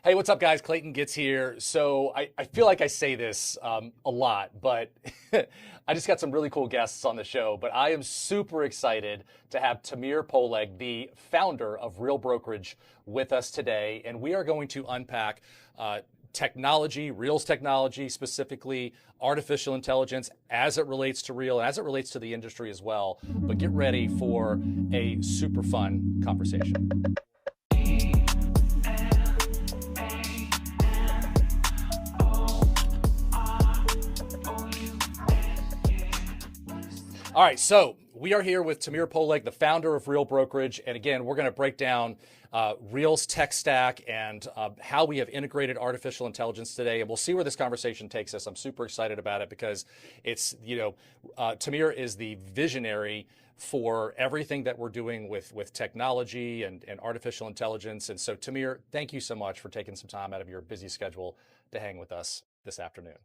Hey, what's up, guys? Clayton Gits here. So I feel like I say this a lot, but I just got some really cool guests on the show. But I am super excited to have Tamir Poleg, the founder of Real Brokerage, with us today. And we are going to unpack technology, Real's technology, specifically artificial intelligence as it relates to Real, as it relates to the industry as well. But get ready for a super fun conversation. All right, so we are here with Tamir Poleg, the founder of Real Brokerage. And again, we're going to break down Real's tech stack and how we have integrated artificial intelligence today. And we'll see where this conversation takes us. I'm super excited about it because Tamir is the visionary for everything that we're doing with technology and artificial intelligence. And so, Tamir, thank you so much for taking some time out of your busy schedule to hang with us this afternoon.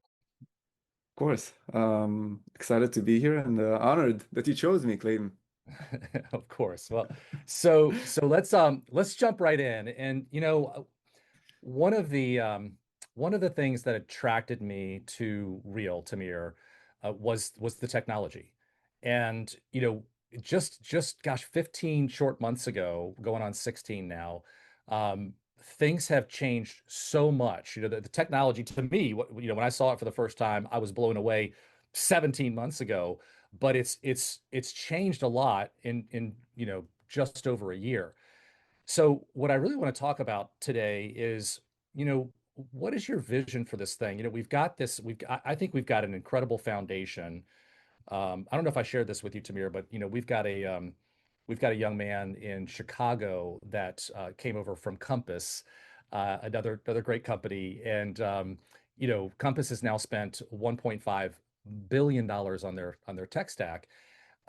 Of course. Excited to be here and honored that you chose me, Clayton. Of course. Well, so let's jump right in. And one of the one of the things that attracted me to Real, Tamir, was the technology. And just gosh, 15 short months ago, going on 16 now, things have changed so much. The technology to me, when I saw it for the first time, I was blown away 17 months ago, but it's changed a lot in just over a year. So what I really want to talk about today is, what is your vision for this thing? We've got this, I think we've got an incredible foundation. I don't know if I shared this with you, Tamir, but we've got a young man in Chicago that came over from Compass, another great company, and Compass has now spent 1.5 billion dollars on their tech stack.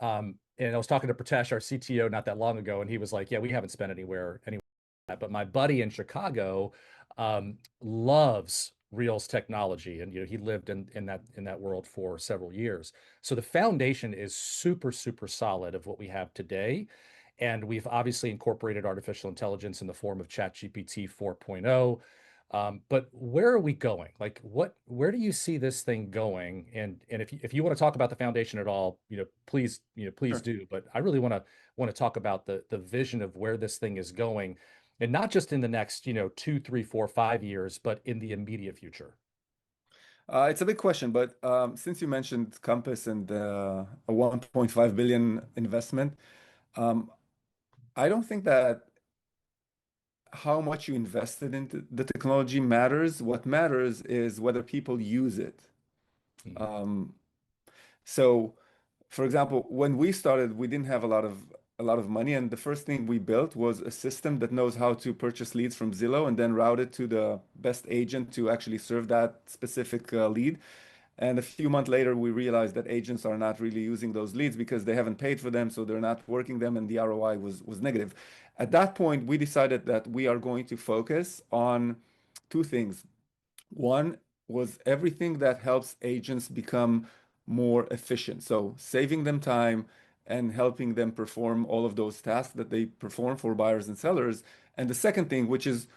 And I was talking to Pratesh, our CTO, not that long ago, and he was like, "Yeah, we haven't spent anywhere." But my buddy in Chicago loves Real's technology, and he lived in that world for several years. So the foundation is super super solid of what we have today, and we've obviously incorporated artificial intelligence in the form of ChatGPT 4.0. But where are we going? Like, where do you see this thing going? And if you want to talk about the foundation at all, please Sure. do. But I really want to talk about the vision of where this thing is going, and not just in the next, 2, 3, 4, 5 years, but in the immediate future. It's a big question, but since you mentioned Compass and a 1.5 billion investment, um, I don't think that how much you invested into the technology matters. What matters is whether people use it. Mhm. Um, So, for example, when we started, we didn't have a lot of money, and the first thing we built was a system that knows how to purchase leads from Zillow and then route it to the best agent to actually serve that specific lead. And a few months later, we realized that agents are not really using those leads because they haven't paid for them, so they're not working them, and the ROI was negative. At that point, we decided that we are going to focus on two things. One was everything that helps agents become more efficient. So saving them time and helping them perform all of those tasks that they perform for buyers and sellers. And the second thing, which is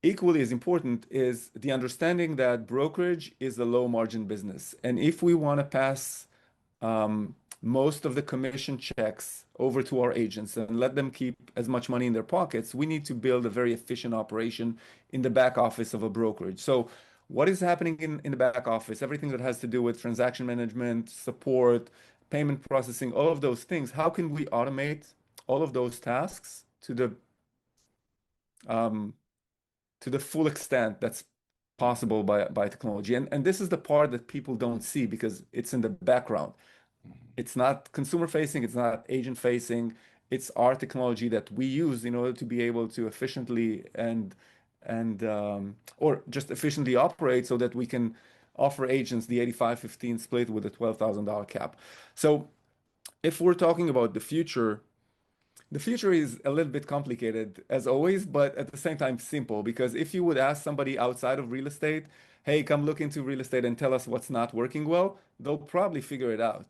equally as important, is the understanding that brokerage is a low margin business. And if we want to pass most of the commission checks over to our agents and let them keep as much money in their pockets, we need to build a very efficient operation in the back office of a brokerage. So, what is happening in the back office? Everything that has to do with transaction management, support, payment processing, all of those things, how can we automate all of those tasks um, to the full extent that's possible by technology? And this is the part that people don't see because it's in the background. It's not consumer facing, it's not agent facing. It's our technology that we use in order to be able to efficiently and or just efficiently operate so that we can offer agents the 85-15 split with a $12,000 cap. So if we're talking about the future is a little bit complicated as always, but at the same time simple, because if you would ask somebody outside of real estate, hey, come look into real estate and tell us what's not working well, they'll probably figure it out.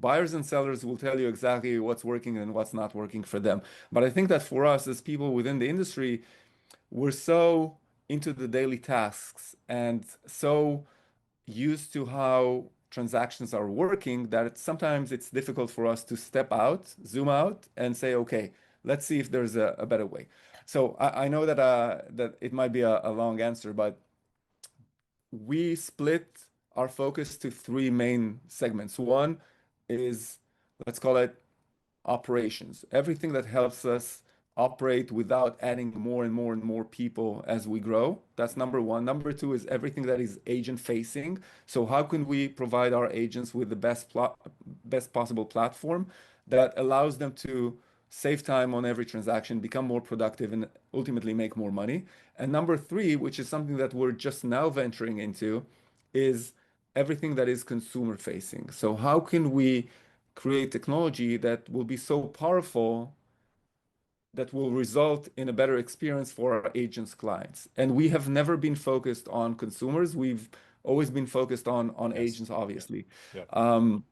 Buyers and sellers will tell you exactly what's working and what's not working for them. But I think that for us as people within the industry, we're so into the daily tasks and so used to how transactions are working that sometimes it's difficult for us to step out, zoom out, and say, okay, let's see if there's a better way. So I know that that it might be a long answer, but we split our focus to three main segments. One is, let's call it operations, everything that helps us operate without adding more and more and more people as we grow. That's number one. Number two is everything that is agent facing. So how can we provide our agents with the best possible platform that allows them to save time on every transaction, become more productive, and ultimately make more money? And number three, which is something that we're just now venturing into, is everything that is consumer facing. So how can we create technology that will be so powerful that will result in a better experience for our agents' clients? And we have never been focused on consumers. We've always been focused on Yes. agents, Yeah. obviously. Yeah. Um,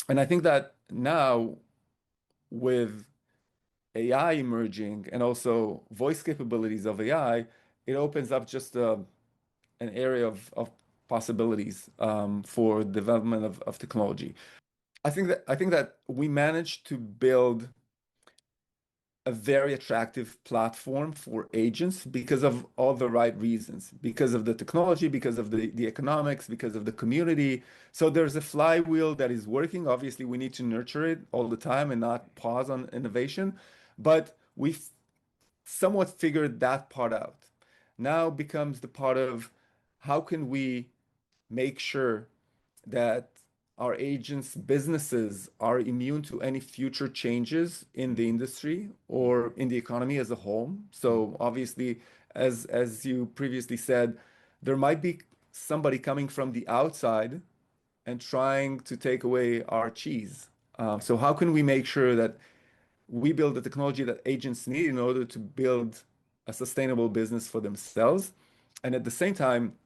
and I think that now with AI emerging and also voice capabilities of AI, it opens up just an area of possibilities for development of technology. I think that we managed to build a very attractive platform for agents because of all the right reasons, because of the technology, because of the economics, because of the community. So there's a flywheel that is working. Obviously, we need to nurture it all the time and not pause on innovation, but we've somewhat figured that part out. Now becomes the part of how can we make sure that our agents' businesses are immune to any future changes in the Mhm. industry Mhm. or in the economy as a whole. So obviously, as you previously said, there might be somebody coming from the outside and trying to take away our cheese. Yeah. So how can we make sure that we build the technology that agents need in order to build a sustainable business for themselves? And at the same time,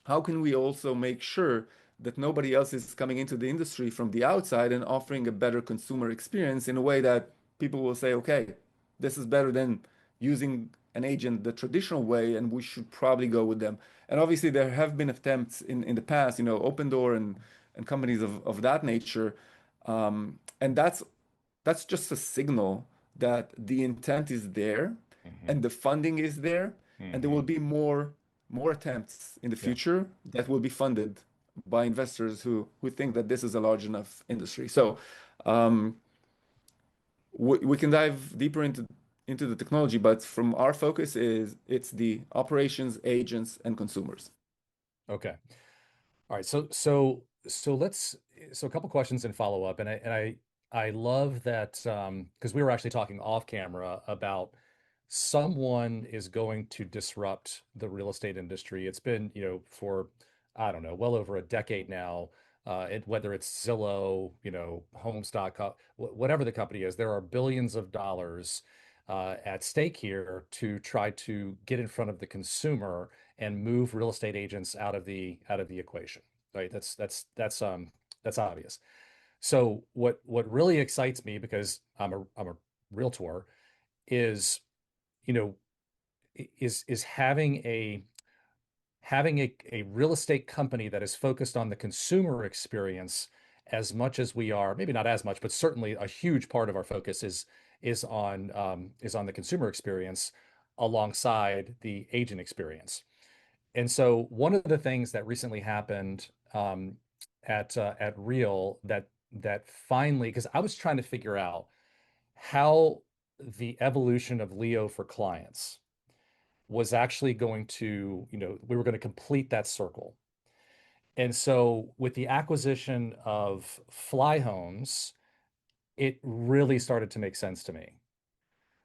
how can we also make sure that nobody else is coming into the industry from the outside and offering a better consumer experience in a way that people will say, okay, this is better than using an agent the traditional way, and we should probably go with them. And obviously, there have been attempts in the past, Open Door and companies of that nature. And that's just a signal that the intent is there Hmm. and the funding is there, and there will Hmm. be more attempts in the Yeah. future that will be funded by investors who think that this is a large enough industry. So um, we can dive deeper into the technology, but from our focus is it's the operations, agents, and consumers. Okay. All right. So a couple questions and follow up. And I love that because we were actually talking off camera about someone is going to disrupt the real estate industry. It's been, for I don't know, well over a decade now. Whether it's Zillow, Homes.com, whatever the company is, there are billions of dollars at stake here to try to get in front of the consumer and move real estate agents out of the equation, right? That's obvious. So what really excites me, because I'm a realtor, is you know is having a real estate company that is focused on the consumer experience as much as we are, maybe not as much, but certainly a huge part of our focus is on the consumer experience alongside the agent experience. And so one of the things that recently happened at Real that finally, because I was trying to figure out how the evolution of Leo for clients was actually going to, we were going to complete that circle. And so with the acquisition of FlyHomes, it really started to make sense to me.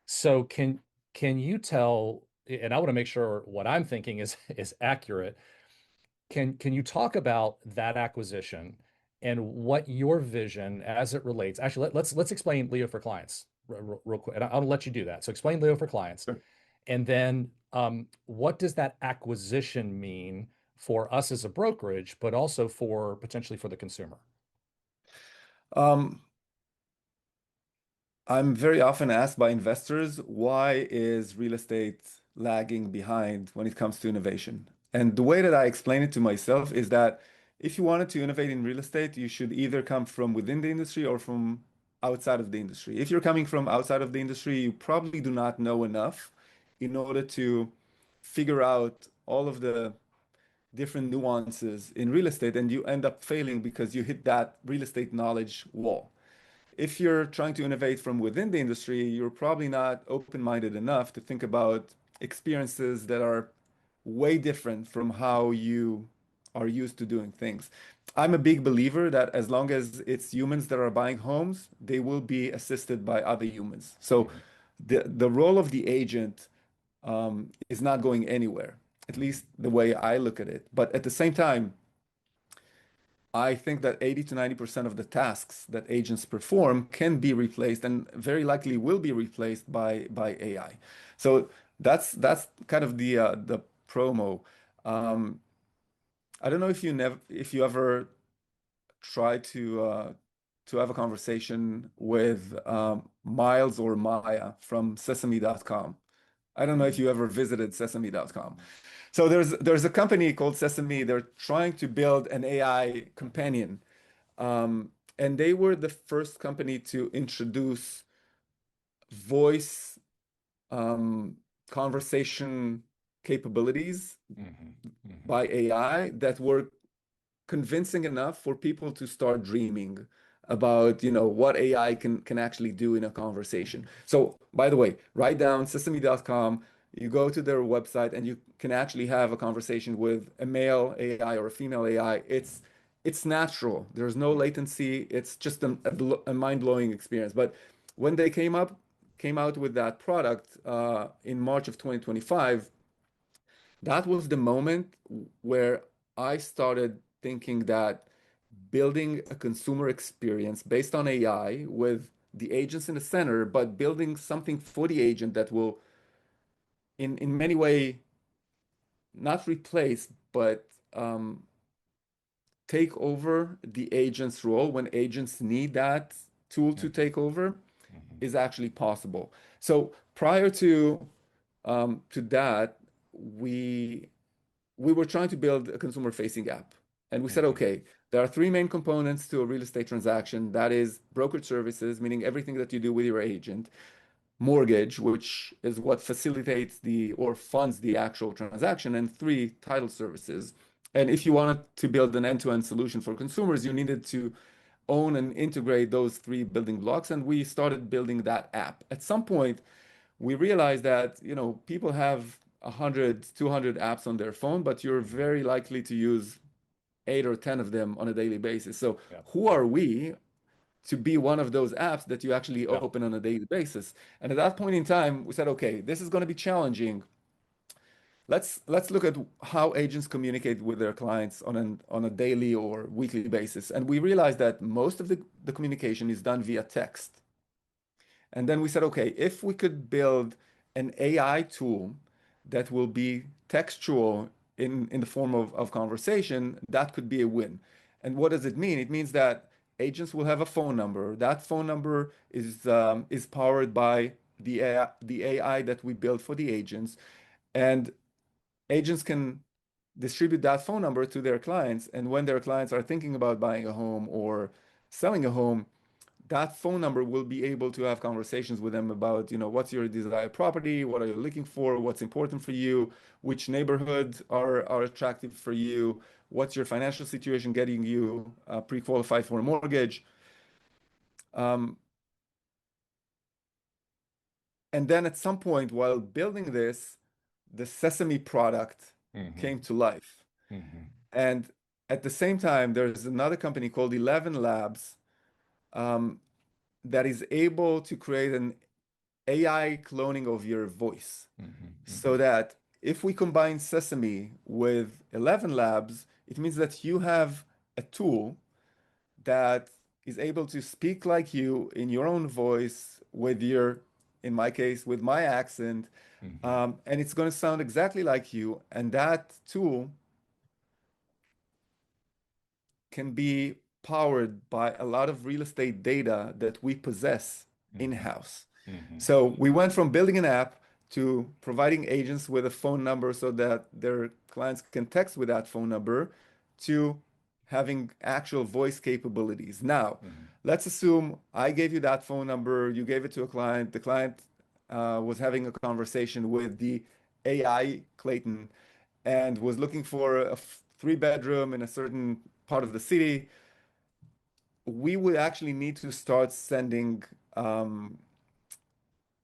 So can you tell, and I want to make sure what I'm thinking is accurate. Can you talk about that acquisition and what your vision as it relates? Actually, let's explain Leo for clients real quick, and I'll let you do that. So explain Leo for clients, Sure. and then what does that acquisition mean for us as a brokerage, but also for potentially for the consumer? Um, I'm very often asked by investors, why is real estate lagging behind when it comes to innovation. And the way that I explain it to myself is that if you wanted to innovate in real estate, you should either come from within the industry or from outside of the industry. If you're coming from outside of the industry, you probably do not know enough in order to figure out all of the different nuances in real estate, and you end up failing because you hit that real estate knowledge wall. If you're trying to innovate from within the industry, you're probably not open-minded enough to think about experiences that are way different from how you are used to doing things. I'm a big believer that as long as it's humans that are buying homes, they will be assisted by other humans. So Mhm. the role of the agent is not going anywhere, at Mhm. least the way I look at it. But at the same time, I think that 80 to 90% of the tasks that agents perform can be replaced and very likely will be replaced by AI. So that's kind of the promo. Um, I don't know if you ever try to have a conversation with Miles or Maya from Sesame.com. I don't know if Mhm. you ever visited Sesame.com. So there's a company called Sesame. They're trying to build an AI companion, and they were the first company to introduce voice um, conversation capabilities Mhm. Mhm. by AI that were convincing enough for people to start dreaming about, what AI can actually do in a conversation. So, by the way, write down sesame.com, you go to their website and you can actually have a conversation with a male AI or a female AI. It's natural. There's no latency. It's just a mind-blowing experience. But when they came out with that product in March of 2025, that was the moment where I started thinking that building a consumer experience based on AI with the agents in the center, but building something for the agent that will, in many way, not replace, but take over the agent's role when agents need that tool to Mhm. take over Mhm. is actually possible. So prior to that, we we were trying to build a consumer-facing app. And we said, Mhm. okay, there are three main components to a real estate transaction. That is brokerage services, meaning everything that you do with your agent, mortgage, which is what facilitates the or funds the actual transaction, and three, title services. And if you wanted to build an end-to-end solution for consumers, you needed to own and integrate those three building blocks. And we started building that app. At some point, we realized that, people have 100, 200 apps on their phone, but you're Mhm. very likely to use 8 or 10 of them on a daily basis. So Yeah. who are we to be one of those apps that you actually Yeah. open on a daily basis? And at that point in time, we said, okay, this is going to be challenging. Let's look at how agents communicate with their clients on a daily or weekly basis. And we realized that most of the communication is done via text. And then we said, okay, if we could build an AI tool that will be textual in the form of conversation, that could be a win. And what does it mean? It means that agents will have a phone number. That phone number is powered by the AI that we built for the agents. And agents can distribute that phone number to their clients. And when their clients are thinking about buying a home or selling a home, that phone number will be able to have conversations with them about, what's your desired property, what are you looking for, what's important for you, which neighborhoods are attractive for you, what's your financial situation getting you pre-qualified for a mortgage. Um, and then at some point while building this, the Sesame product Mhm. came to life. Mhm. And at the same time, there's another company called 11 Labs um, that is able to create an AI cloning of your voice Mhm. so Mhm. that if we combine Sesame with 11 Labs, it means that you have a tool that is able to speak like you in your own voice with in my case, with my accent, Mhm. and it's going to sound exactly like you. And that tool can be powered by a lot of real estate data that we possess Mhm. in-house. Mhm. So we went from building an app to providing agents with a phone number so that their clients can text with that phone number to having actual voice capabilities. Now, Mhm. let's assume I gave you that phone number, you gave it to a client, the client was having a conversation with the AI Clayton and was looking for a three-bedroom in a certain part of the city. We would actually need to start sending um,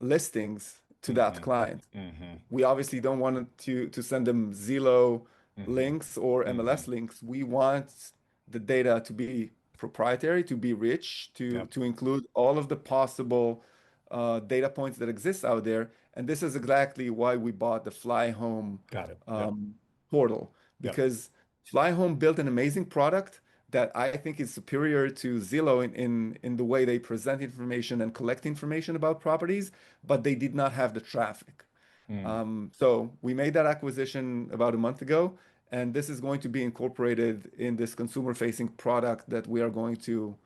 listings to that Mhm. client. Mhm. We obviously don't want to send them Zillow Mhm. links or MLS Mhm. links. We want the data to be proprietary, to be rich, Yep. to include all of the possible data points that exist out there. And this is exactly why we bought the FlyHome Got it. Yep. um, portal, Yep. because FlyHome built an amazing product that I think is superior to Zillow in the way they present information and collect information about properties, but they did not have the traffic. Mm. So we made that acquisition about a month ago, and this is going to be incorporated in this consumer-facing product that we are going to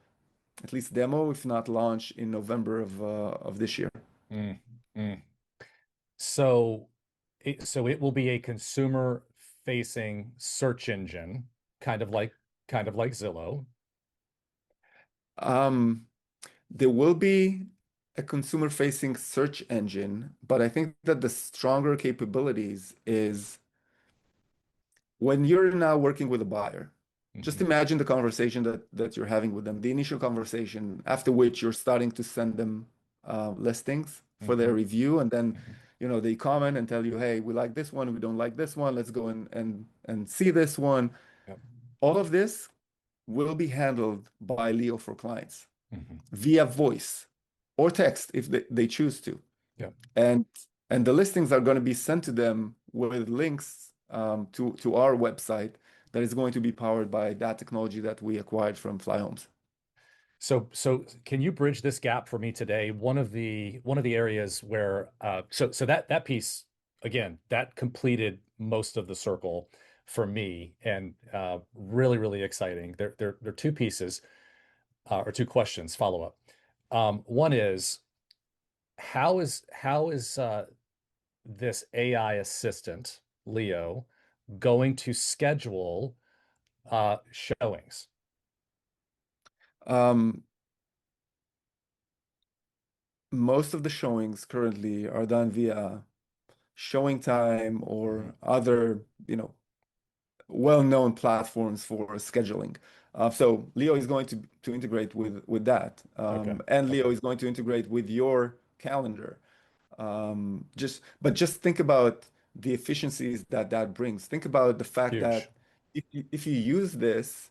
at least demo, if not launch, in November of this year. Mm. Mm. So it will be a consumer facing search engine, kind of like Zillow. Um, there will be a consumer-facing search engine, but I think that the stronger capabilities is when you're now working with a buyer, just Hmm. imagine the conversation that you're having with them, the initial conversation, after which you're starting to send them listings for their Hmm. review, and then Hmm. they comment and tell you, hey, we like this one, we don't like this one, let's go and see this one. Yep. All of this will be handled by Leo for clients Hmm. via voice or text if they choose to. Yep. And the listings are going to be sent to them with links to our website that is going to be powered by that technology that we acquired from FlyHomes. So can you bridge this gap for me today? One of the areas where so that piece again that completed most of the circle for me and really exciting. There are two pieces or two questions follow up. One is how is this AI assistant Leo going to schedule showings? Um, Most of the showings currently are done via showing time Mhm. or other, well-known platforms for scheduling. So Leo is going to integrate with that, Okay. and Leo Okay. is going to integrate with your calendar. Just think about the efficiencies that that brings. Think about the fact Huge. that if you use this,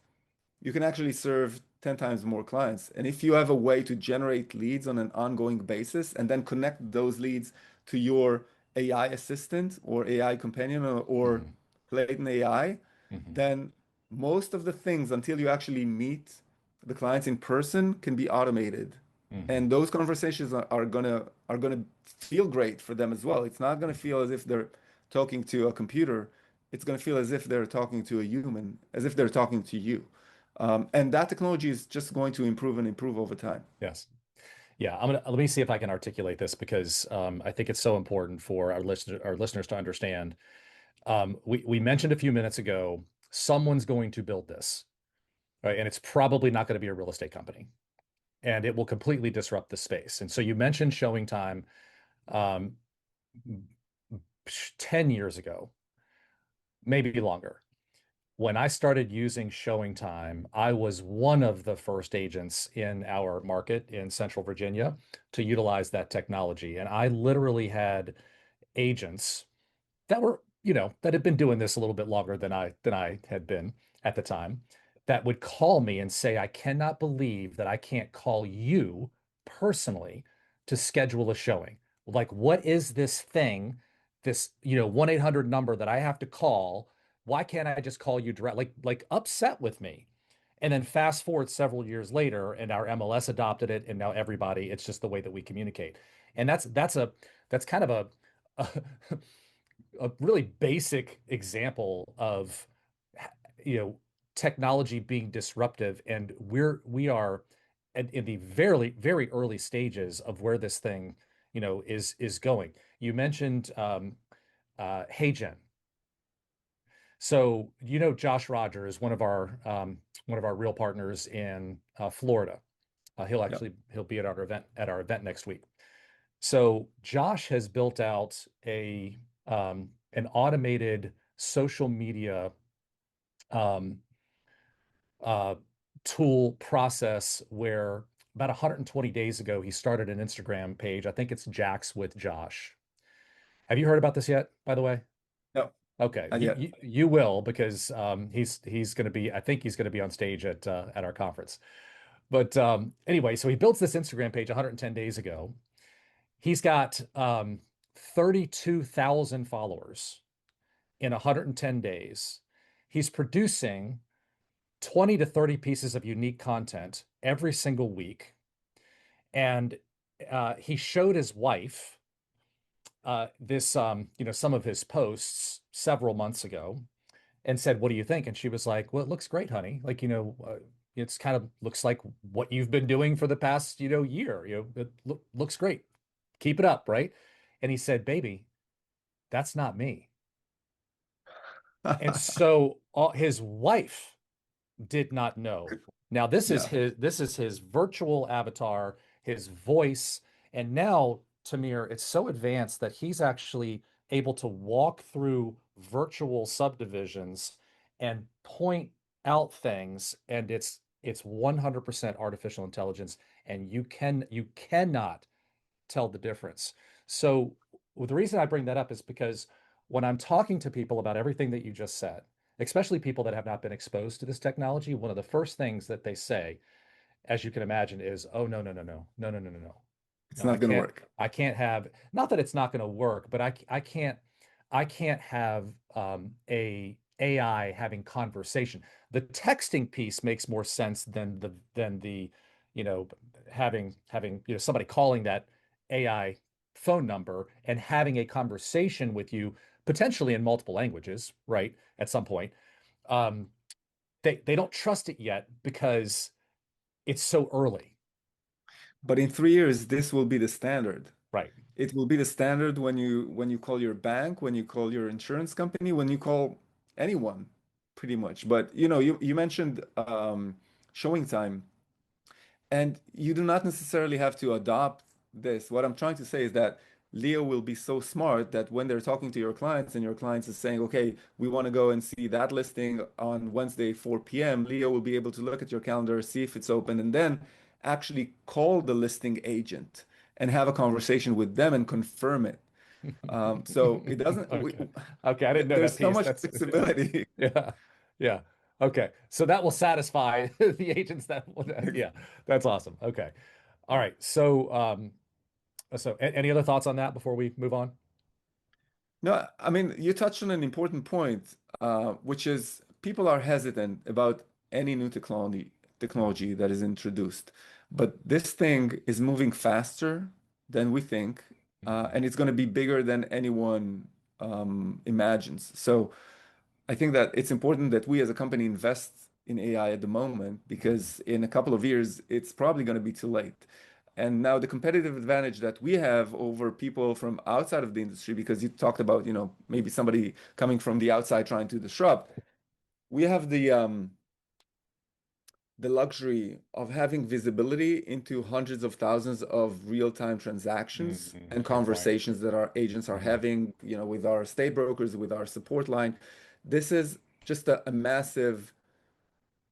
you can actually serve 10 times more clients. And if you have a way to generate leads on an ongoing basis and then connect those leads to your AI assistant or AI companion or Hmm. Clayton AI, Hmm. then most of the things until you actually meet the clients in person can be automated. Hmm. And those conversations are gonna feel great for them as well. It's not gonna feel as if they're talking to a computer. It's gonna feel as if they're talking to a human, as if they're talking to you. And that technology is just going to improve and improve over time. Yes. Yeah, I'm gonna let me see if I can articulate this because I think it's so important for our listeners to understand. We mentioned a few minutes ago, someone's going to build this, right? And it's probably not going to be a real estate company, and it will completely disrupt the space. And so you mentioned showing time um, 10 years ago, maybe longer. When I started using showing time, I was one of the first agents in our market in Central Virginia to utilize that technology. And I literally had agents that were, that had been doing this a little bit longer than I had been at the time, that would call me and say, I cannot believe that I can't call you personally to schedule a showing. Like, what is this thing, this, 1-800 number that I have to call? Why can't I just call you direct? Like upset with me. And then fast forward several years later, and our MLS adopted it, and now everybody, it's just the way that we communicate. And that's kind of a a really basic example of you know technology being disruptive, and we are in the very early stages of where this thing is going. You mentioned HeyGen. So Josh Rogers, one of our real partners in Florida. Yeah. He'll be at our event next week. So Josh has built out an automated social media um, uh, tool process where about 120 days ago he started an Instagram page. I think it's Jax with Josh. Have you heard about this yet, by the way? No, Okay, not yet. you will because he's going to be, I think he's going to be on stage at our conference. But anyway, so he builds this Instagram page 110 days ago. He's got 32,000 followers in 110 days. He's producing 20 to 30 pieces of unique content every single week. And he showed his wife some of his posts several months ago and said, "What do you think?" And she was like, "Well, it looks great, honey. Like, it's kind of looks like what you've been doing for the past, year. It looks great. Keep it up, right?" And he said, "Baby, that's not me." And so his wife did not know. Now Yeah. this is his virtual avatar, his voice, and now Tamir, it's so advanced that he's actually able to walk through virtual subdivisions and point out things, and it's 100% artificial intelligence, and you cannot tell the difference. So the reason I bring that up is because when I'm talking to people about everything that you just said, especially people that have not been exposed to this technology, one of the first things that they say, as you can imagine, is, "Oh, no, no, no, no, no, no, no, no, no, It's no, not going to work. I can't have, not that it's not going to work, but I can't have a AI having conversation. The texting piece makes more sense than the, you know, having, somebody calling that AI phone number and having a conversation with you, potentially in multiple languages, right? At some point. Um, they don't trust it yet because it's so early. But in 3 years, this will be the standard. Right. It will be the standard when you call your bank, when you call your insurance company, when you call anyone, pretty much. But you mentioned showing time. And you do not necessarily have to adopt this. What I'm trying to say is that Leo will be so smart that when they're talking to your clients and your clients is saying, okay, we want to go and see that listing on Wednesday, 4 p.m., Leo will be able to look at your calendar, see if it's open, and then actually call the listing agent and have a conversation with them and confirm it. So it doesn't, Okay. Okay. I didn't know that there's so piece. much That's yeah. flexibility. Yeah. Yeah. Okay. So that will satisfy the agents yeah, that's awesome. Okay. All right. So any other thoughts on that before we move on? No, I mean, you touched on an important point, which is people are hesitant about any new technology that is introduced. But this thing is moving faster than we think, Mhm. and it's going to be bigger than anyone imagines. So I think that it's important that we as a company invest in AI at the moment Mhm. because in a couple of years, it's probably going to be too late. And now the competitive advantage that we have over people from outside of the industry, because you talked about, maybe somebody coming from the outside trying to disrupt, we have the luxury of having visibility into hundreds of thousands of real-time transactions and Good point. conversations that our agents are Mhm. having, with our state brokers, with our support line. This is just a massive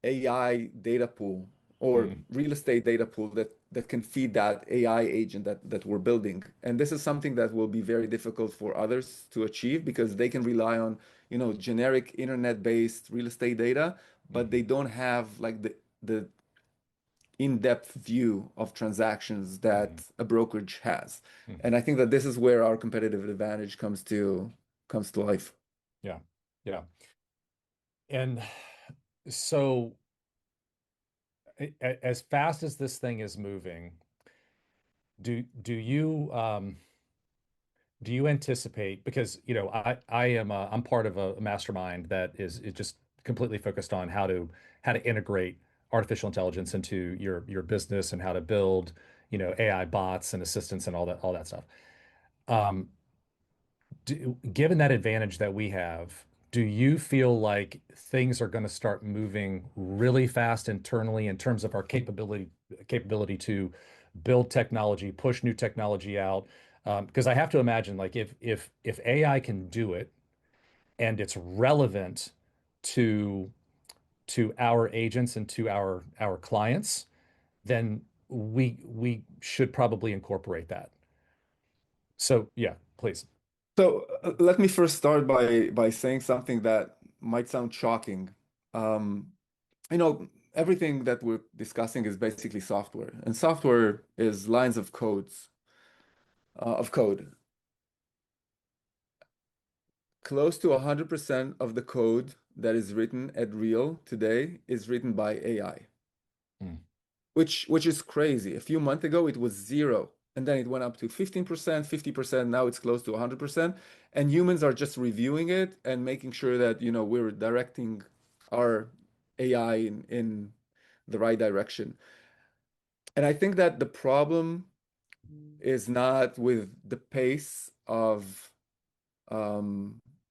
AI data pool or Mhm. real estate data pool that can feed that AI agent that we're building. And this is something that will be very difficult for others to achieve because they can rely on, generic internet-based real estate data, but they Mhm. don't have like the in-depth view of transactions that Mhm. a brokerage has. Mhm. And I think that this is where our competitive advantage comes to life. Yeah. Yeah. And so as fast as this thing is moving, do you anticipate, because I'm part of a mastermind that is just completely focused on how to integrate artificial intelligence into your business and how to build AI bots and assistants and all that stuff. Um, Given that advantage that we have, do you feel like things are going to start moving really fast internally in terms of our capability to build technology, push new technology out? Because I have to imagine, like, if AI can do it and it's relevant to our agents and to our clients, then we should probably incorporate that. So yeah, please. So let me first start by saying something that might sound shocking. Um, Everything that we're discussing is basically software, and software is lines of code. Close to 100% of the code that is written at Real today is written by AI, Mm, which is crazy. A few months ago, it was zero, and then it went up to 15%, 50%. Now it's close to 100%, and humans are just reviewing it and making sure that, we're directing our AI in the right direction. And I think that the problem is not with the pace um,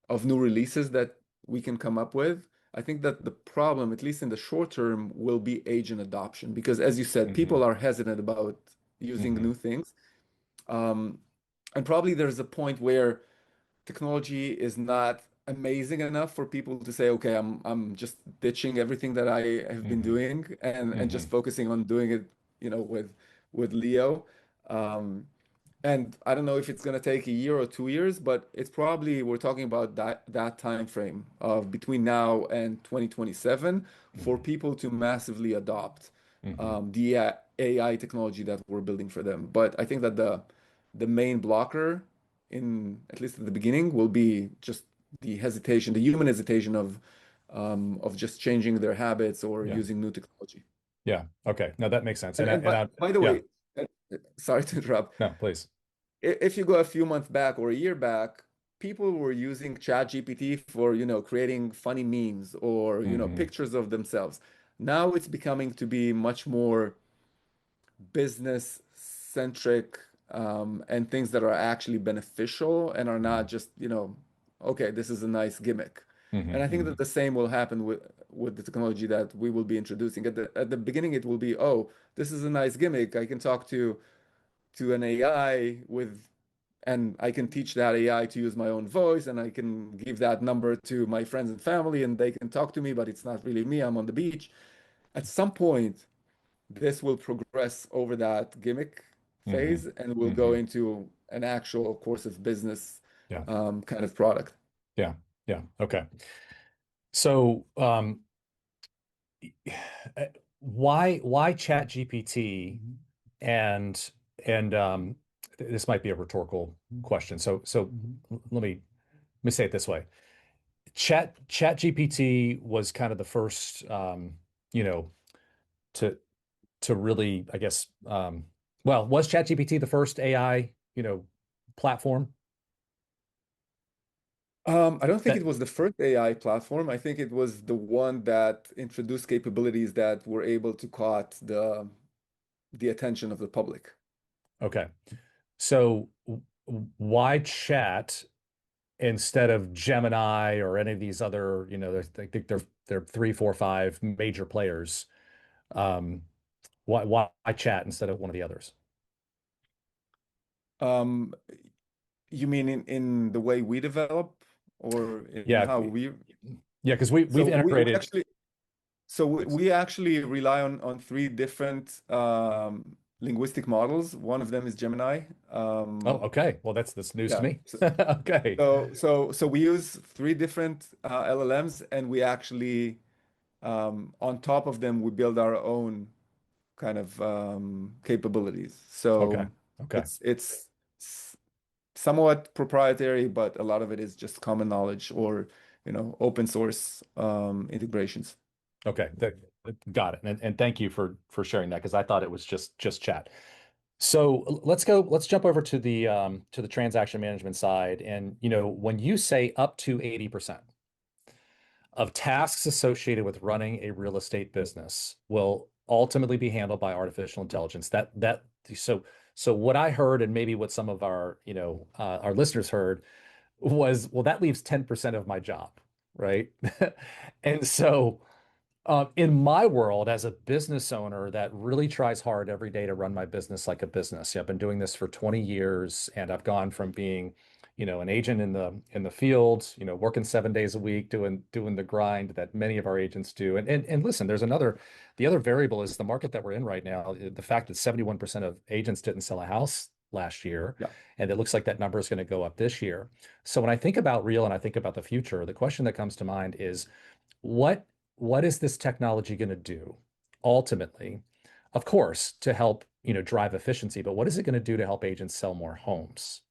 of new releases that we can come up with. I think that the problem, at least in the short term, will be agent adoption because, as you said, hmm people are hesitant about using hmm new things. Um, and probably there's a point where technology is not amazing enough for people to say, okay, I'm just ditching everything that I have been hmm doing and hmm just focusing on doing it, with Leo. Um, and I don't know if it's going to take a year or 2 years, but it's probably we're talking about that time frame of between now and 2027 for hmm people to massively adopt hmm the AI technology that we're building for them. But I think that the main blocker in at least at the beginning will be just the hesitation, the human hesitation of just changing their habits or Yeah. using new technology. Yeah. Okay. No, that makes sense. And by the Yeah. way, uh, sorry to interrupt. No, please. If you go a few months back or a year back, people were using ChatGPT for, creating funny memes or, hmm pictures of themselves. Now it's becoming to be much more business centric, and things that are actually beneficial and are not just, okay, this is a nice gimmick. hmm And I think hmm that the same will happen with the technology that we will be introducing. At the beginning, it will be, oh, this is a nice gimmick. I can talk to an AI and I can teach that AI to use my own voice, and I can give that number to my friends and family, and they can talk to me, but it's not really me. I'm on the beach. At some point, this will progress over that gimmick hmm phase and will go hmm into an actual course of business, Yeah. kind of product. Yeah. Yeah. Okay. So, uh, why Chat GPT and and this might be a rhetorical question. So let me say it this way. Chat GPT was kind of the first you know to really, I guess, well, was Chat GPT the first AI, platform I don't think that it was the first AI platform. I think it was the one that introduced capabilities that were able to caught the attention of the public. okay. So why chat instead of Gemini or any of these other, I think they're three, four, five major players. Um, why chat instead of one of the others? Um, you mean in the way we develop or in Yeah, how we? yeah, because we've So we integrated. actually So we Please. we actually rely on three different linguistic models. One of them is Gemini. Oh, okay. Well, that's news to Yeah. me. Okay. So we use three different LLMs, and we actually, on top of them we build our own kind of capabilities. Okay. So Okay. it's somewhat proprietary, but a lot of it is just common knowledge or open source integrations. Okay. Got it. And thank you for sharing that because I thought it was just chat. So let's jump over to the transaction management side. And when you say up to 80% of tasks associated with running a real estate business will ultimately be handled by artificial intelligence, So so what I heard, and maybe what some of our, our listeners heard, was, well, that leaves 10% of my job, right? And so in my world, as a business owner that really tries hard every day to run my business like a business, I've been doing this for 20 years, and I've gone from being, an agent in the field, working 7 days a week, doing the grind that many of our agents do. And listen, the other variable is the market that we're in right now. The fact that 71% of agents didn't sell a house last year, Yeah. and it looks like that number is going to go up this year. So when I think about Real and I think about the future, the question that comes to mind is, what what is this technology going to do ultimately? Of course, to help, drive efficiency, but what is it going to do to help agents sell more homes?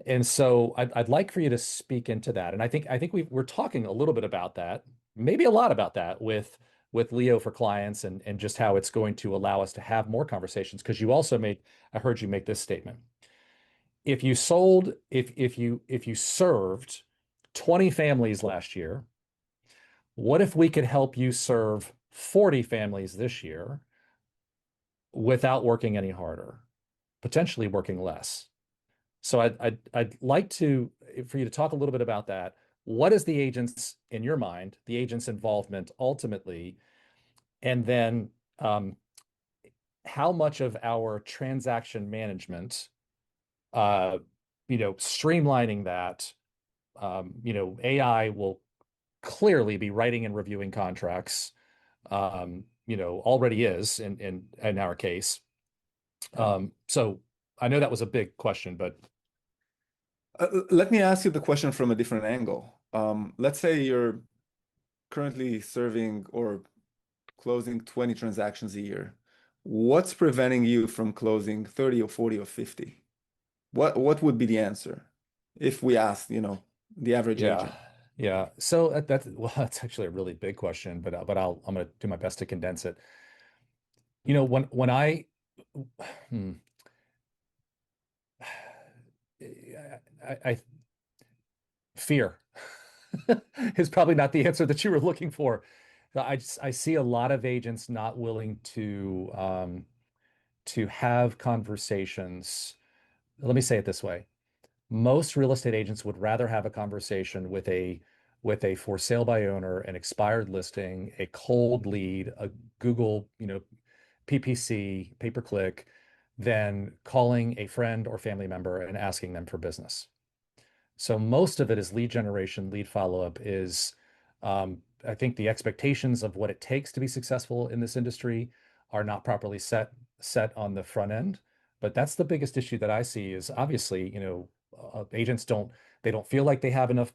And so I'd like for you to speak into that. And I think we're talking a little bit about that, maybe a lot about that with Leo for clients, and just how it's going to allow us to have more conversations. Because you also made, I heard you make this statement. If you served 20 families last year, what if we could help you serve 40 families this year without working any harder, potentially working less? So I'd like for you to talk a little bit about that. What is the agent's, in your mind, the agent's involvement ultimately? And then how much of our transaction management, uh, streamlining that, AI will clearly be writing and reviewing contracts, already is in our case. Yeah. So I know that was a big question, but Let me ask you the question from a different angle. Let's say you're currently serving or closing 20 transactions a year. What's preventing you from closing 30 or 40 or 50? What would be the answer if we asked, the average yeah, agent? yeah. So that's well, that's actually a really big question, but I'm going to do my best to condense it. When hmm, I fear is probably not the answer that you were looking for. I see a lot of agents not willing to have conversations. Let me say it this way. Most real estate agents would rather have a conversation with a for sale by owner, an expired listing, a cold lead, a Google, PPC, pay per click, than calling a friend or family member and asking them for business. So most of it is lead generation, lead follow-up is, I think the expectations of what it takes to be successful in this industry are not properly set on the front end. But that's the biggest issue that I see is, obviously, agents don't feel like they have enough,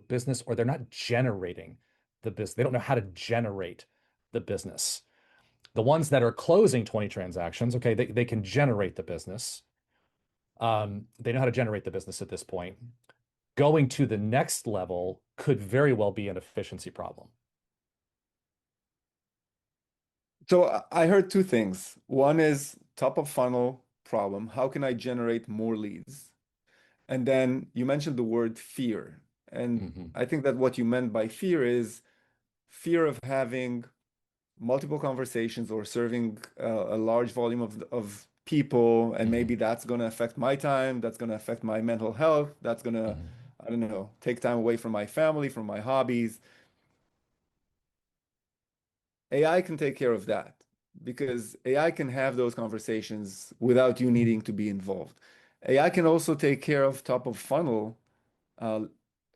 business, or they're not generating the business. They don't know how to generate the business. The ones that are closing 20 transactions, okay, they can generate the business. They know how to generate the business at this point. Going to the next level could very well be an efficiency problem. So I heard two things. One is top of funnel problem. How can I generate more leads? And then you mentioned the word fear. And Hmm. I think that what you meant by fear is fear of having multiple conversations or serving a large volume of people. And maybe Hmm. that's going to affect my time. That's going to affect my mental health. That's going to, Hmm. I don't know, take time away from my family, from my hobbies. AI can take care of that because AI can have those conversations without you needing to be involved. AI can also take care of top of funnel uh,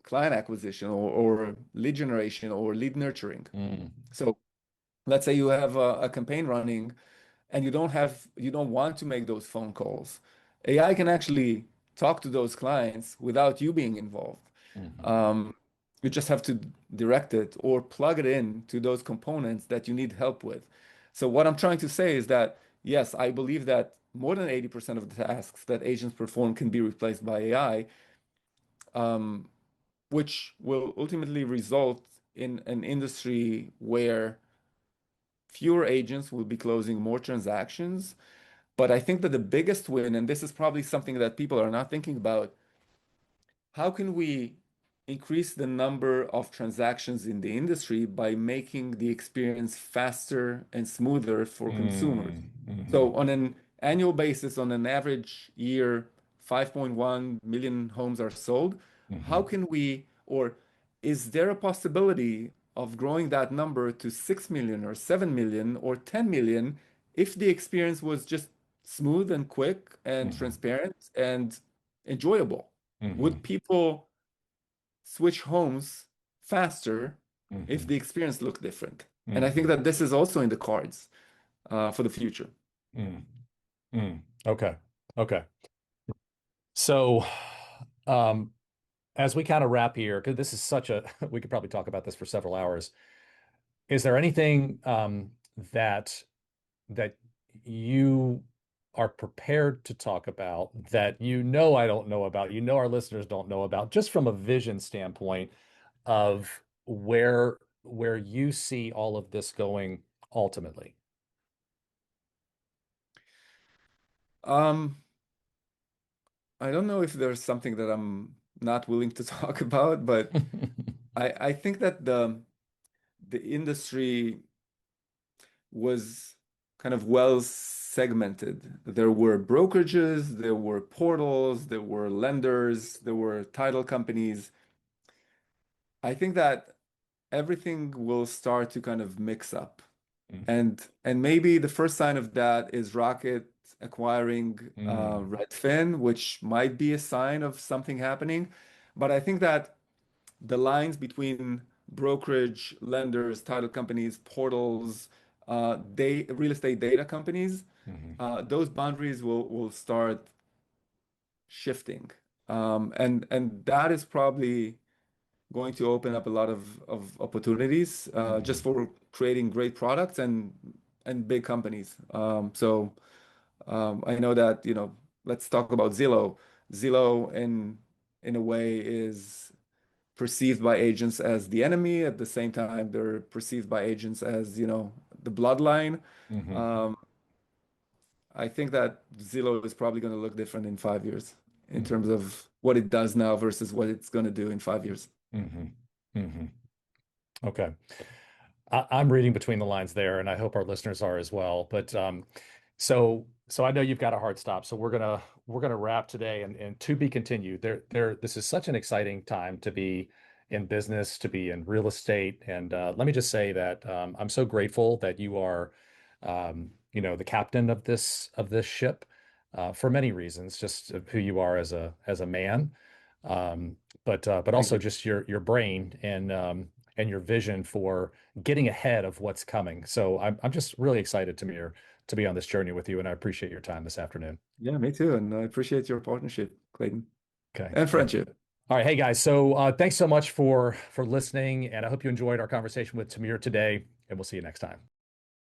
client acquisition or lead generation or lead nurturing. Mm. So let's say you have a campaign running and you don't want to make those phone calls. AI can actually talk to those clients without you being involved. Hmm. Um, you just have to direct it or plug it in to those components that you need help with. So what I'm trying to say is that, yes, I believe that more than 80% of the tasks that agents perform can be replaced by AI, um, which will ultimately result in an industry where fewer agents will be closing more transactions. But I think that the biggest win, and this is probably something that people are not thinking about, how can we increase the number of transactions in the industry by making the experience faster and smoother for consumers. Mm-hmm. So on an annual basis, on an average year, 5.1 million homes are sold. How Mm-hmm. can we, or is there a possibility of growing that number to 6 million or 7 million or 10 million if the experience was just smooth and quick and Mm-hmm. transparent and enjoyable? Mm-hmm. Would people switch homes faster if Mm-hmm. the experience looked different? And I think Mm-hmm. that this is also in the cards for the future. Mm-hmm. Okay. Okay. So, um, as we kind of wrap here, because this is such a, we could probably talk about this for several hours. Is there anything that that you are prepared to talk about that you know I don't know about, you know our listeners don't know about, just from a vision standpoint of where you see all of this going ultimately? Um, I don't know if there's something that I'm not willing to talk about, but I think that the industry was kind of well segmented. There were brokerages, there were portals, there were lenders, there were title companies. I think that everything will start to kind of mix up. Mhm. And maybe the first sign of that is Rocket acquiring Mm, Redfin, which might be a sign of something happening. But I think that the lines between brokerage, lenders, title companies, portals, real estate data companies, mhm, those boundaries will start shifting. And that is probably going to open up a lot of opportunities just mhm, for creating great products and big companies. So I know that, let's talk about Zillow. Zillow in a way is perceived by agents as the enemy. At the same time, they're perceived by agents as, the bloodline. mhm, Um, I think that Zillow is probably going to look different in 5 years in terms mhm, of what it does now versus what it's going to do in 5 years. mhm, mhm. Okay. I'm reading between the lines there, and I hope our listeners are as well. But so I know you've got a hard stop, so we're gonna wrap today, and to be continued. This is such an exciting time to be in business, to be in real estate, and let me just say that I'm so grateful that you are, the captain of this ship, for many reasons, just of who you are as a man, but Thank also you. just your brain and your vision for getting ahead of what's coming. So I'm just really excited, Tamir, to be on this journey with you, and I appreciate your time this afternoon. Yeah, me too. And I appreciate your partnership, Clayton, Okay. and All friendship. right. Hey guys. So thanks so much for listening, and I hope you enjoyed our conversation with Tamir today, and we'll see you next time.